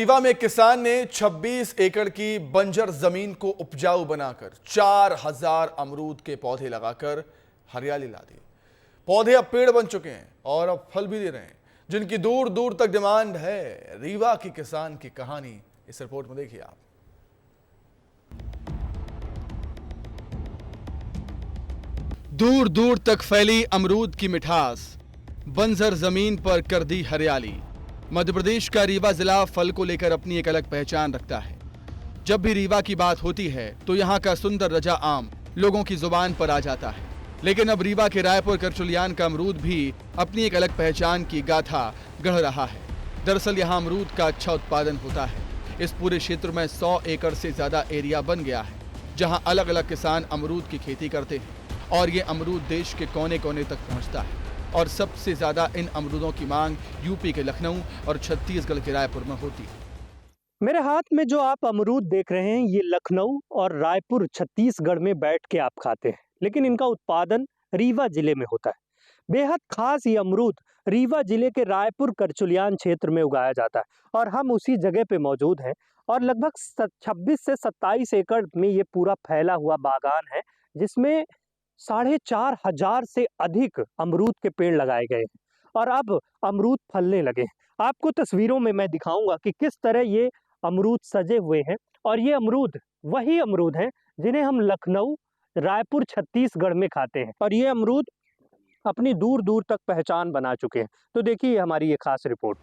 रीवा में किसान ने 26 एकड़ की बंजर जमीन को उपजाऊ बनाकर 4000 अमरूद के पौधे लगाकर हरियाली ला दी। पौधे अब पेड़ बन चुके हैं और अब फल भी दे रहे हैं, जिनकी दूर दूर तक डिमांड है। रीवा की किसान की कहानी इस रिपोर्ट में देखिए आप। दूर दूर तक फैली अमरूद की मिठास, बंजर जमीन पर कर दी हरियाली। मध्य प्रदेश का रीवा जिला फल को लेकर अपनी एक अलग पहचान रखता है। जब भी रीवा की बात होती है तो यहाँ का सुंदर रजा आम लोगों की जुबान पर आ जाता है। लेकिन अब रीवा के रायपुर करचुलियान का अमरूद भी अपनी एक अलग पहचान की गाथा गढ़ रहा है। दरअसल यहाँ अमरूद का अच्छा उत्पादन होता है। इस पूरे क्षेत्र में 100 एकड़ से ज्यादा एरिया बन गया है, जहाँ अलग अलग किसान अमरूद की खेती करते हैं और ये अमरूद देश के कोने कोने तक पहुँचता है। और सबसे ज्यादा इन अमरूदों की मांग यूपी के लखनऊ और छत्तीसगढ़ के रायपुर में होती है। मेरे हाथ में जो आप अमरूद देख रहे हैं, ये लखनऊ और रायपुर छत्तीसगढ़ में बैठ के आप खाते हैं, लेकिन इनका उत्पादन रीवा जिले में होता है। बेहद खास ये अमरूद रीवा जिले के रायपुर करचुलियान क्षेत्र में उगाया जाता है और हम उसी जगह पे मौजूद हैं। और लगभग 26 से 27 एकड़ में ये पूरा फैला हुआ बागान है, जिसमें 4500 से अधिक अमरूद के पेड़ लगाए गए हैं और अब अमरूद फलने लगे हैं। आपको तस्वीरों में मैं दिखाऊंगा कि किस तरह ये अमरूद सजे हुए हैं। और ये अमरूद वही अमरूद हैं जिन्हें हम लखनऊ, रायपुर, छत्तीसगढ़ में खाते हैं और ये अमरूद अपनी दूर दूर तक पहचान बना चुके हैं। तो देखिए हमारी ये खास रिपोर्ट।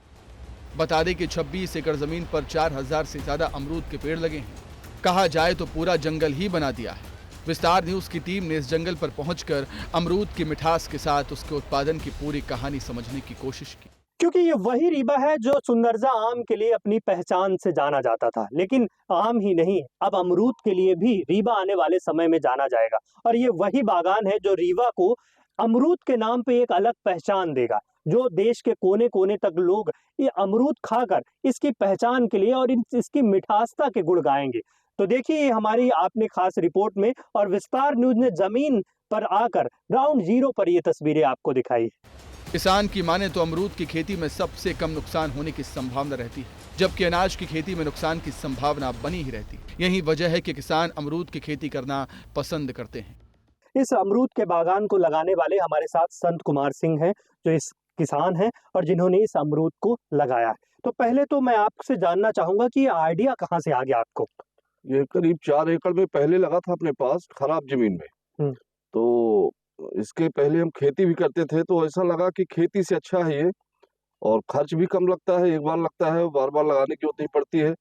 बता दें कि 26 एकड़ जमीन पर 4000 से ज्यादा अमरूद के पेड़ लगे हैं। कहा जाए तो पूरा जंगल ही बना दिया है। विस्तार न्यूज की टीम ने इस जंगल पर पहुंचकर अमरूद की मिठास के साथ उसके उत्पादन की पूरी कहानी समझने की कोशिश की। क्योंकि ये वही रीवा है जो सुंदरजा आम के लिए अपनी पहचान से जाना जाता था, लेकिन आम ही नहीं, अब अमरूद के लिए भी रीवा आने वाले समय में जाना जाएगा। और ये वही बागान है जो रीवा को अमरूद के नाम पे एक अलग पहचान देगा, जो देश के कोने कोने तक लोग ये अमरूद खाकर इसकी पहचान के लिए और इसकी मिठासता के गुण गाएंगे। तो देखिए हमारी आपने खास रिपोर्ट में और विस्तार न्यूज ने जमीन पर आकर ग्राउंड जीरो पर ये तस्वीरें आपको दिखाई। किसान की माने तो अमरूद की खेती में सबसे कम नुकसान होने की संभावना रहती है, जबकि अनाज की खेती में नुकसान की संभावना बनी ही रहती है। यही वजह है कि किसान अमरूद की खेती करना पसंद करते हैं। इस अमरूद के बागान को लगाने वाले हमारे साथ संत कुमार सिंह हैं, जो इस किसान हैं और जिन्होंने इस अमरूद को लगाया है। तो पहले तो मैं आपसे जानना चाहूंगा कि ये आइडिया कहाँ से आ गया आपको? ये करीब 4 एकड़ में पहले लगा था अपने पास, खराब जमीन में। तो इसके पहले हम खेती भी करते थे, तो ऐसा लगा कि खेती से अच्छा है ये, और खर्च भी कम लगता है, एक बार लगता है, बार बार लगाने की जरूरत नहीं पड़ती है,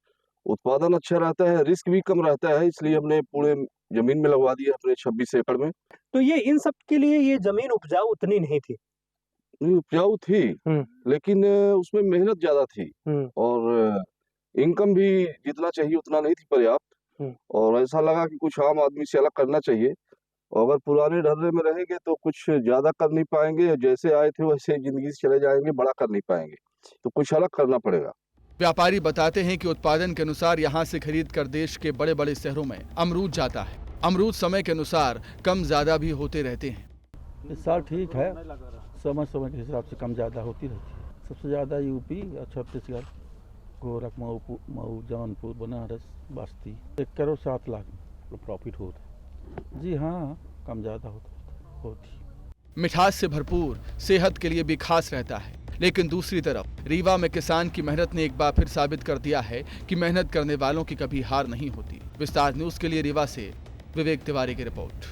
उत्पादन अच्छा रहता है, रिस्क भी कम रहता है, इसलिए हमने पूरे जमीन में लगवा दिया अपने 26 एकड़ में। तो ये इन सब के लिए ये जमीन उपजाऊ उतनी नहीं थी? उपजाऊ थी, लेकिन उसमें मेहनत ज्यादा थी और इनकम भी जितना चाहिए उतना नहीं थी पर्याप्त। और ऐसा लगा कि कुछ आम आदमी से अलग करना चाहिए, और अगर पुराने ढर्रे में रहेंगे तो कुछ ज्यादा कर नहीं पाएंगे, जैसे आए थे वैसे जिंदगी से चले जाएंगे, बड़ा कर नहीं पाएंगे, तो कुछ अलग करना पड़ेगा। व्यापारी बताते हैं कि उत्पादन के अनुसार यहाँ से खरीद कर देश के बड़े बड़े शहरों में अमरूद जाता है। अमरूद समय के अनुसार कम ज्यादा भी होते रहते हैं। इस साल ठीक है, समय समय के हिसाब से कम ज्यादा होती रहती है। सबसे ज्यादा यूपी और छत्तीसगढ़, गोरखपुर, मऊ, जौनपुर, बनारस, बस्ती। 1 करोड़ 7 लाख प्रॉफिट होता है। जी हाँ, कम ज्यादा होती। मिठास से भरपूर, सेहत के लिए भी खास रहता है। लेकिन दूसरी तरफ रीवा में किसान की मेहनत ने एक बार फिर साबित कर दिया है कि मेहनत करने वालों की कभी हार नहीं होती। विस्तार न्यूज के लिए रीवा से विवेक तिवारी की रिपोर्ट।